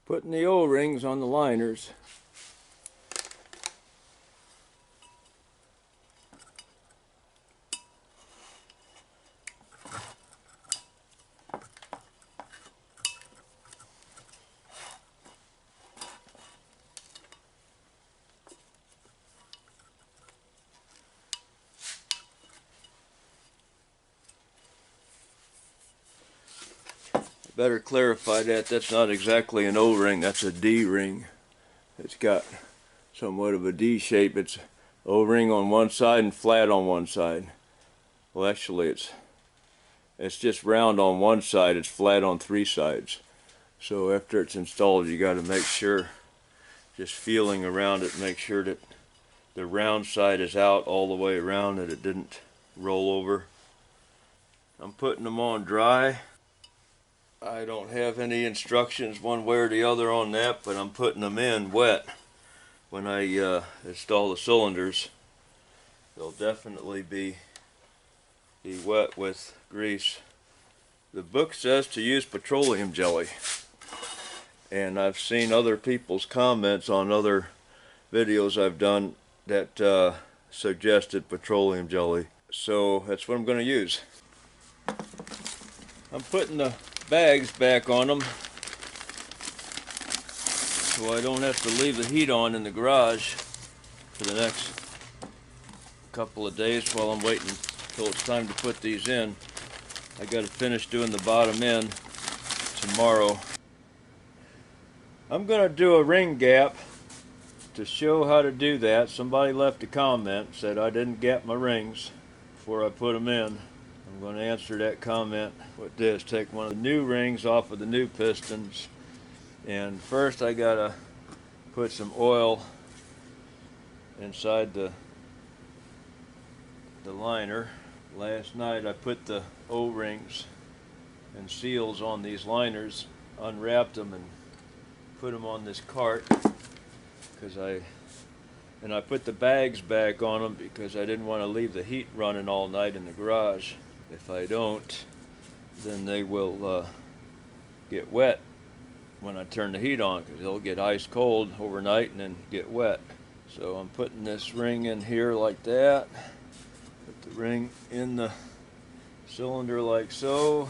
Putting the O-rings on the liners. Better clarify that. That's not exactly an O-ring, that's a D-ring. It's got somewhat of a D shape. It's O-ring on one side and flat on one side. Well, actually it's just round on one side, it's flat on three sides. So after it's installed, you got to make sure, just feeling around it, make sure that the round side is out all the way around, that it didn't roll over. I'm putting them on dry. I don't have any instructions one way or the other on that, but I'm putting them in wet when I install the cylinders. They'll definitely be wet with grease. The book says to use petroleum jelly, and I've seen other people's comments on other videos I've done that suggested petroleum jelly, so that's what I'm going to use. I'm putting the bags back on them so I don't have to leave the heat on in the garage for the next couple of days while I'm waiting until it's time to put these in. I got to finish doing the bottom end tomorrow. I'm going to do a ring gap to show how to do that. Somebody left a comment, said I didn't gap my rings before I put them in. I'm going to answer that comment with this. Take one of the new rings off of the new pistons, and first I gotta put some oil inside the liner. Last night I put the O-rings and seals on these liners, unwrapped them and put them on this cart because I put the bags back on them because I didn't want to leave the heat running all night in the garage. If I don't, then they will get wet when I turn the heat on, because they'll get ice cold overnight and then get wet. So I'm putting this ring in here like that. Put the ring in the cylinder like so.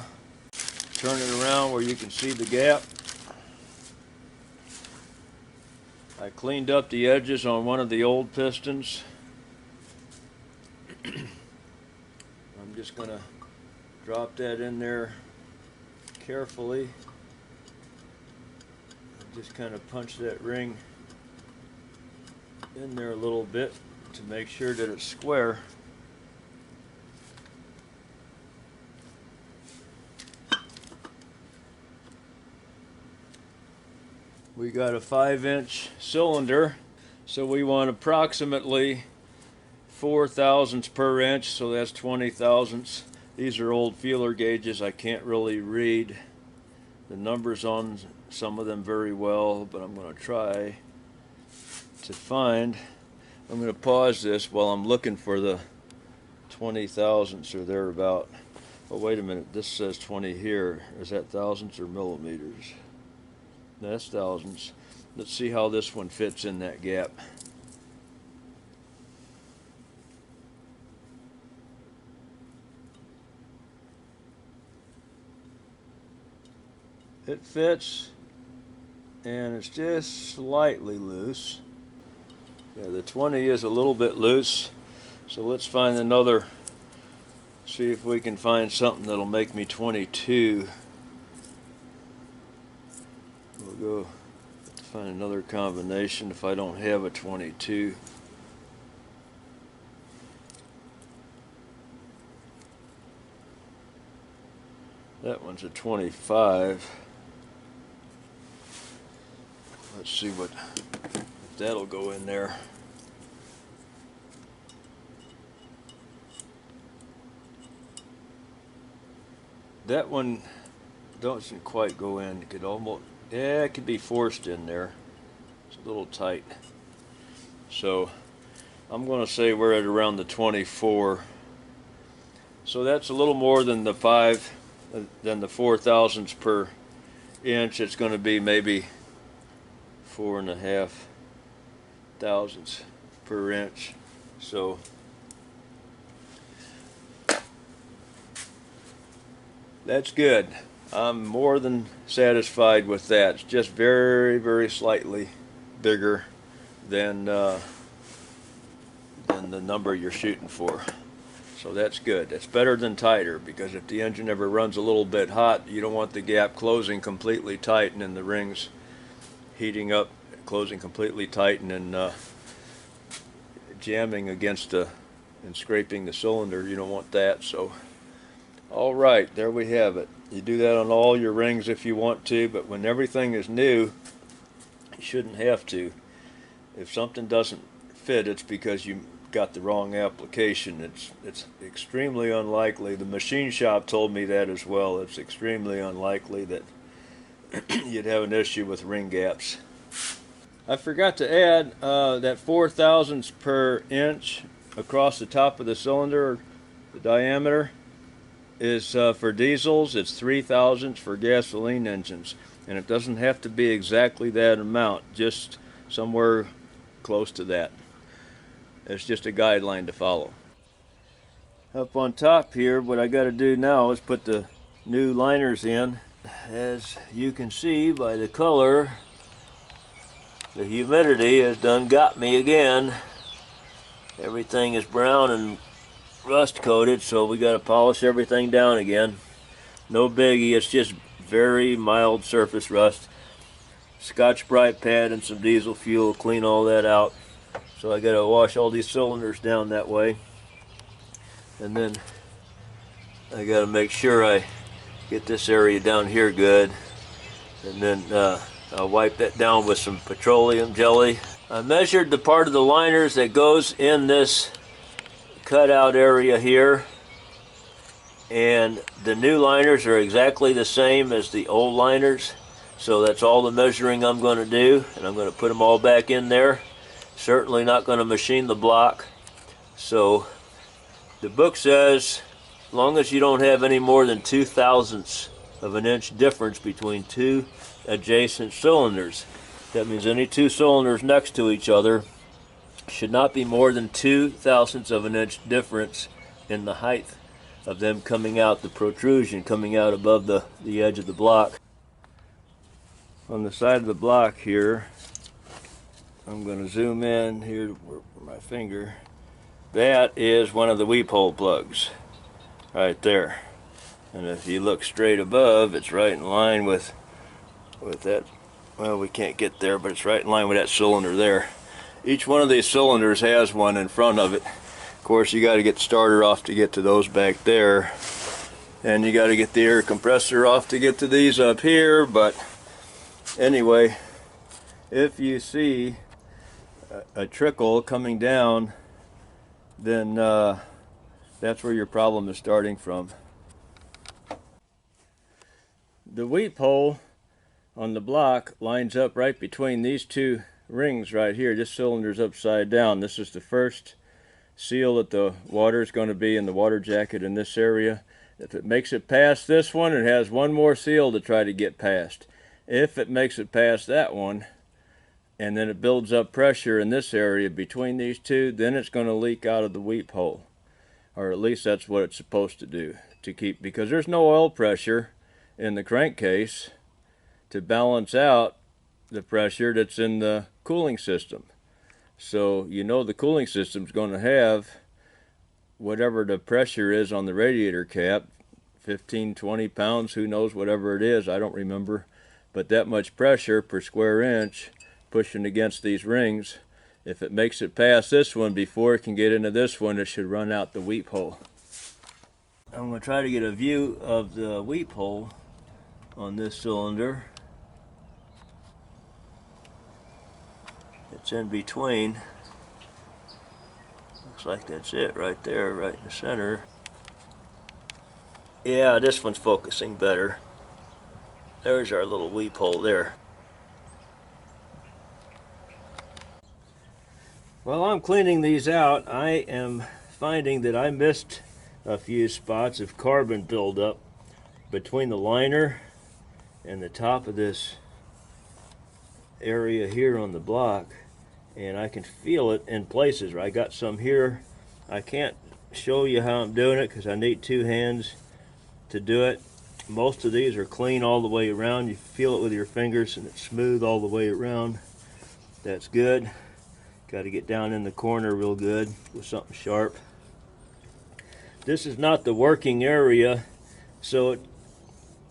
Turn it around where you can see the gap. I cleaned up the edges on one of the old pistons. I'm just going to drop that in there carefully. Just kind of punch that ring in there a little bit to make sure that it's square. We got a 5-inch cylinder, so we want approximately 4 thousandths per inch, so that's 20 thousandths. These are old feeler gauges. I can't really read the numbers on some of them very well, but I'm going to try to find. I'm going to pause this while I'm looking for the 20 thousandths or thereabout. Oh, wait a minute, this says 20 here. Is that thousandths or millimeters? That's thousandths. Let's see how this one fits in that gap. It fits, and it's just slightly loose. Yeah, the 20 is a little bit loose, so let's find another, see if we can find something that'll make me 22. We'll go find another combination if I don't have a 22. That one's a 25. Let's see if that'll go in there. That one doesn't quite go in. It could almost, yeah, it could be forced in there. It's a little tight. So I'm going to say we're at around the 24. So that's a little more than the 4 thousandths per inch. It's going to be maybe 4.5 thousandths per inch. So that's good. I'm more than satisfied with that. It's just very, very slightly bigger than the number you're shooting for. So that's good. It's better than tighter, because if the engine ever runs a little bit hot, you don't want the gap closing completely tight and then the rings heating up, closing completely tight, and then jamming against and scraping the cylinder. You don't want that. So all right, there we have it. You do that on all your rings if you want to, but when everything is new, you shouldn't have to. If something doesn't fit, it's because you got the wrong application. It's extremely unlikely. The machine shop told me that as well. It's extremely unlikely that you'd have an issue with ring gaps. I forgot to add that 4 thousandths per inch across the top of the cylinder, the diameter, is for diesels. It's 3 thousandths for gasoline engines, and it doesn't have to be exactly that amount, just somewhere close to that. It's just a guideline to follow. Up on top here, what I got to do now is put the new liners in. As you can see by the color, the humidity has done got me again. Everything is brown and rust coated, so we got to polish everything down again. No biggie, it's just very mild surface rust. Scotch-Brite pad and some diesel fuel, clean all that out. So I got to wash all these cylinders down that way, and then I got to make sure I get this area down here good, and then I'll wipe that down with some petroleum jelly. I measured the part of the liners that goes in this cutout area here, and the new liners are exactly the same as the old liners, so that's all the measuring I'm going to do, and I'm going to put them all back in there. Certainly not going to machine the block. So the book says as long as you don't have any more than 2 thousandths of an inch difference between two adjacent cylinders, that means any two cylinders next to each other should not be more than 2 thousandths of an inch difference in the height of them coming out, the protrusion coming out above the edge of the block. On the side of the block here, I'm going to zoom in here with my finger. That is one of the weep hole plugs right there. And if you look straight above, it's right in line with that. Well, we can't get there, but it's right in line with that cylinder there. Each one of these cylinders has one in front of it. Of course, you got to get the starter off to get to those back there. And you got to get the air compressor off to get to these up here. But anyway, if you see a trickle coming down, then that's where your problem is starting from. The weep hole on the block lines up right between these two rings right here. This cylinder's upside down. This is the first seal that the water is going to be in the water jacket in this area. If it makes it past this one, it has one more seal to try to get past. If it makes it past that one, and then it builds up pressure in this area between these two, then it's going to leak out of the weep hole. Or at least that's what it's supposed to do, to keep, because there's no oil pressure in the crankcase to balance out the pressure that's in the cooling system. So you know the cooling system is going to have whatever the pressure is on the radiator cap, 15, 20 pounds, who knows, whatever it is, I don't remember, but that much pressure per square inch pushing against these rings. If it makes it past this one before it can get into this one, it should run out the weep hole. I'm going to try to get a view of the weep hole on this cylinder. It's in between. Looks like that's it right there, right in the center. Yeah, this one's focusing better. There's our little weep hole there. While I'm cleaning these out, I am finding that I missed a few spots of carbon buildup between the liner and the top of this area here on the block, and I can feel it in places. I got some here. I can't show you how I'm doing it because I need two hands to do it. Most of these are clean all the way around. You feel it with your fingers and it's smooth all the way around. That's good. Got to get down in the corner real good with something sharp. This is not the working area, so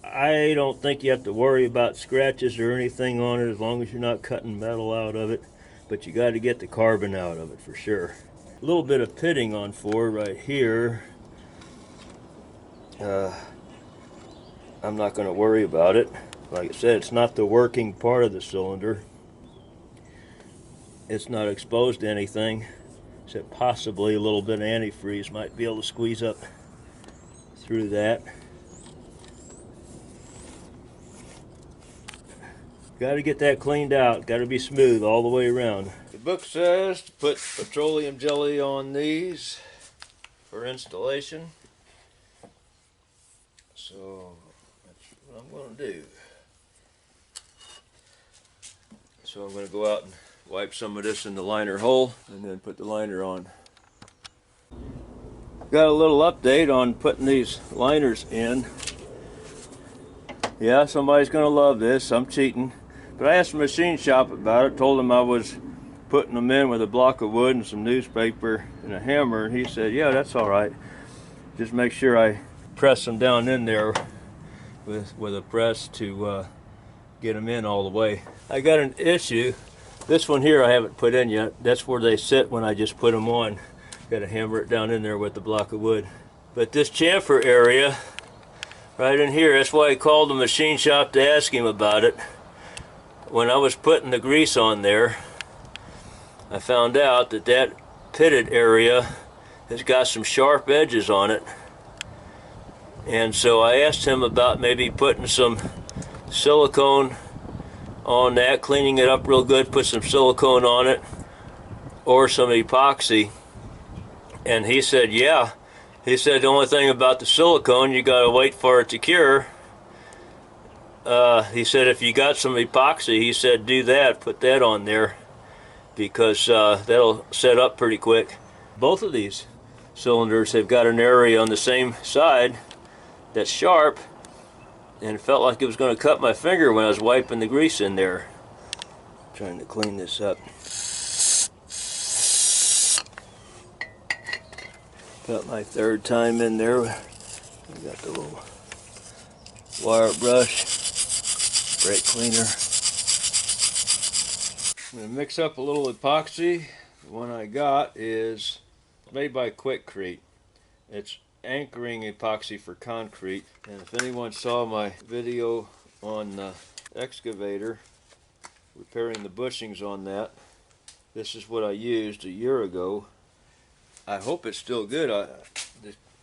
I don't think you have to worry about scratches or anything on it as long as you're not cutting metal out of it, but you got to get the carbon out of it for sure. A little bit of pitting on 4 right here. I'm not going to worry about it. Like I said, it's not the working part of the cylinder. It's not exposed to anything, except possibly a little bit of antifreeze might be able to squeeze up through that. Got to get that cleaned out. Got to be smooth all the way around. The book says to put petroleum jelly on these for installation. So that's what I'm going to do. So I'm going to go out and wipe some of this in the liner hole and then put the liner on. Got a little update on putting these liners in. Yeah, somebody's going to love this. I'm cheating. But I asked the machine shop about it, told him I was putting them in with a block of wood and some newspaper and a hammer, and he said, yeah, that's all right. Just make sure I press them down in there with a press to get them in all the way. I got an issue. This one here I haven't put in yet. That's where they sit when I just put them on. Got to hammer it down in there with the block of wood. But this chamfer area, right in here, that's why I called the machine shop to ask him about it. When I was putting the grease on there, I found out that that pitted area has got some sharp edges on it. And so I asked him about maybe putting some silicone on that, cleaning it up real good, put some silicone on it, or some epoxy. And he said, yeah. He said the only thing about the silicone, you gotta wait for it to cure. He said if you got some epoxy, he said do that, put that on there, because that'll set up pretty quick. Both of these cylinders have got an area on the same side that's sharp, and it felt like it was going to cut my finger when I was wiping the grease in there. Trying to clean this up. Got my third time in there. I got the little wire brush, brake cleaner. I'm going to mix up a little epoxy. The one I got is made by Quickcrete. It's anchoring epoxy for concrete. And if anyone saw my video on the excavator, repairing the bushings on that, this is what I used a year ago. I hope it's still good.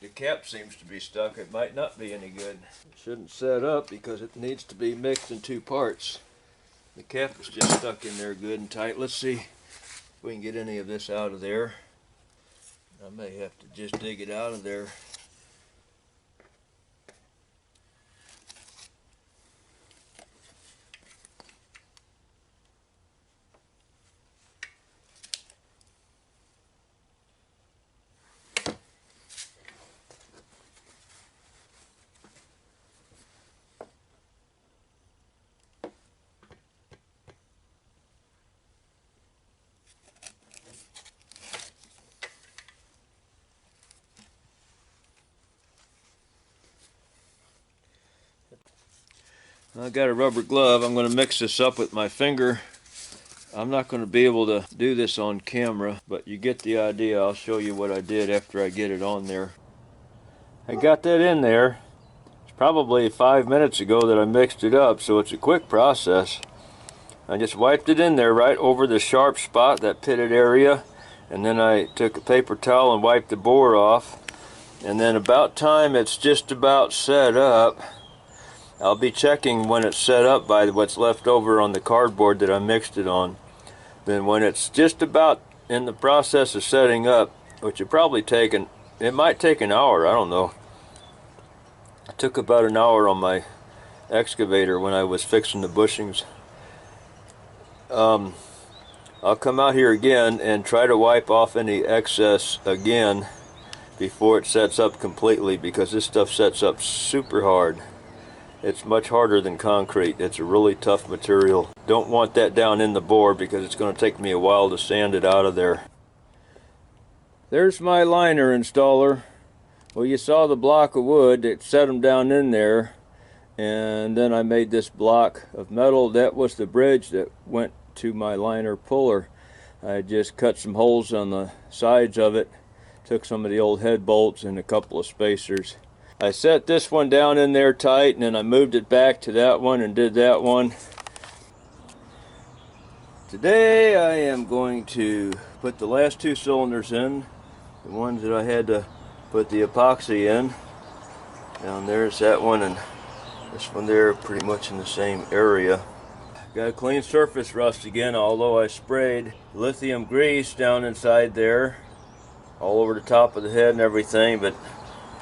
The cap seems to be stuck. It might not be any good. It shouldn't set up because it needs to be mixed in 2 parts. The cap is just stuck in there good and tight. Let's see if we can get any of this out of there. I may have to just dig it out of there. I got a rubber glove. I'm going to mix this up with my finger. I'm not going to be able to do this on camera, but you get the idea. I'll show you what I did after I get it on there. I got that in there. It's probably 5 minutes ago that I mixed it up, so it's a quick process. I just wiped it in there right over the sharp spot, that pitted area, and then I took a paper towel and wiped the bore off. And then about time it's just about set up, I'll be checking when it's set up by what's left over on the cardboard that I mixed it on. Then when it's just about in the process of setting up, which it might take an hour, I don't know. It took about an hour on my excavator when I was fixing the bushings. I'll come out here again and try to wipe off any excess again before it sets up completely, because this stuff sets up super hard. It's much harder than concrete. It's a really tough material. Don't want that down in the bore because it's going to take me a while to sand it out of there. There's my liner installer. Well, you saw the block of wood that set them down in there, and then I made this block of metal. That was the bridge that went to my liner puller. I just cut some holes on the sides of it, took some of the old head bolts and a couple of spacers. I set this one down in there tight, and then I moved it back to that one and did that one. Today I am going to put the last two cylinders in, the ones that I had to put the epoxy in. Down there's that one, and this one there pretty much in the same area. Got a clean surface rust again, although I sprayed lithium grease down inside there, all over the top of the head and everything, but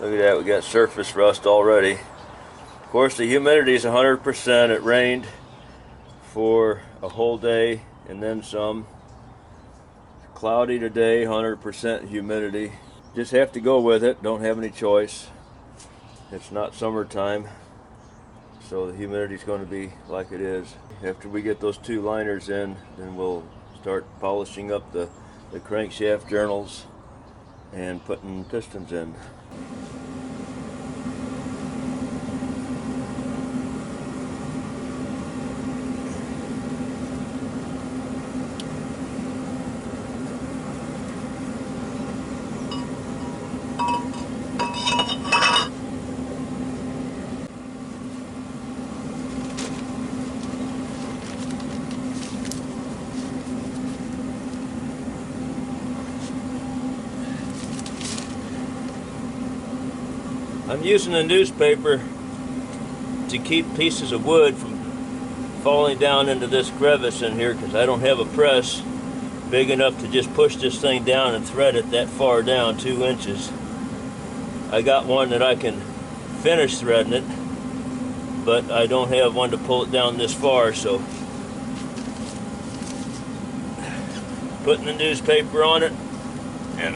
look at that, we got surface rust already. Of course, the humidity is 100%. It rained for a whole day and then some. Cloudy today, 100% humidity. Just have to go with it, don't have any choice. It's not summertime, so the humidity is going to be like it is. After we get those two liners in, then we'll start polishing up the crankshaft journals and putting pistons in. I'm using a newspaper to keep pieces of wood from falling down into this crevice in here, because I don't have a press big enough to just push this thing down and thread it that far down, 2 inches. I got one that I can finish threading it, but I don't have one to pull it down this far, so putting the newspaper on it and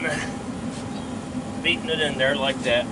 beating it in there like that.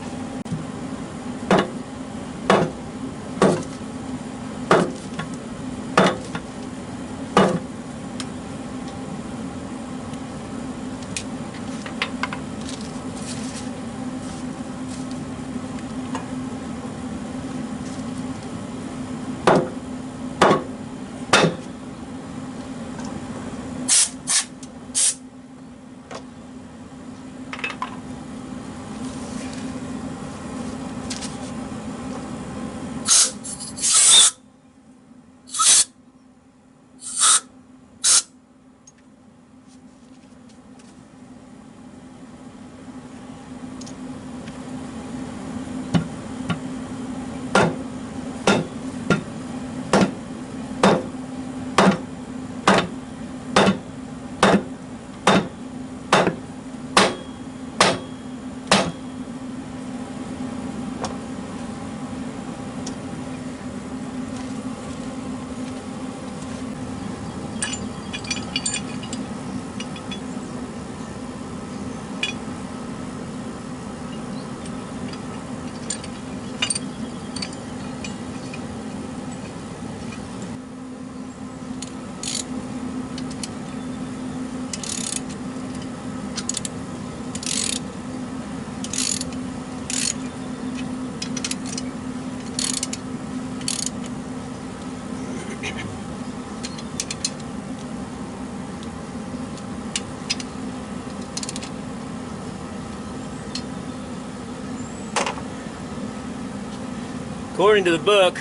According to the book,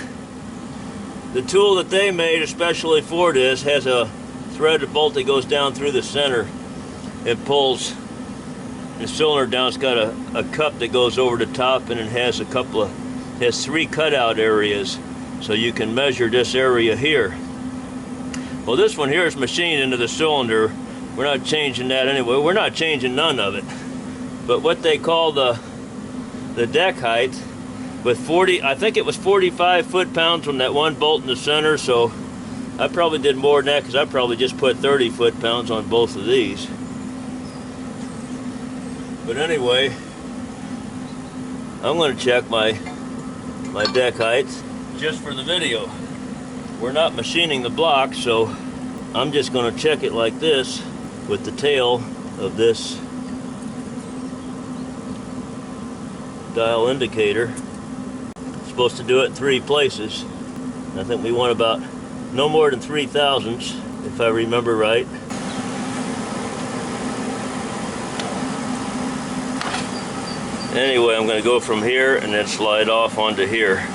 the tool that they made especially for this has a threaded bolt that goes down through the center. It pulls the cylinder down. It's got a cup that goes over the top, and it has has 3 cutout areas, so you can measure this area here. Well, this one here is machined into the cylinder. We're not changing that anyway. We're not changing none of it. But what they call the deck height, with 40, I think it was 45 foot-pounds on that one bolt in the center, so I probably did more than that because I probably just put 30 foot-pounds on both of these. But anyway, I'm going to check my deck heights just for the video. We're not machining the block, so I'm just going to check it like this with the tail of this dial indicator. It's supposed to do it in 3 places. I think we want about no more than 3 thousandths, if I remember right. Anyway, I'm going to go from here and then slide off onto here.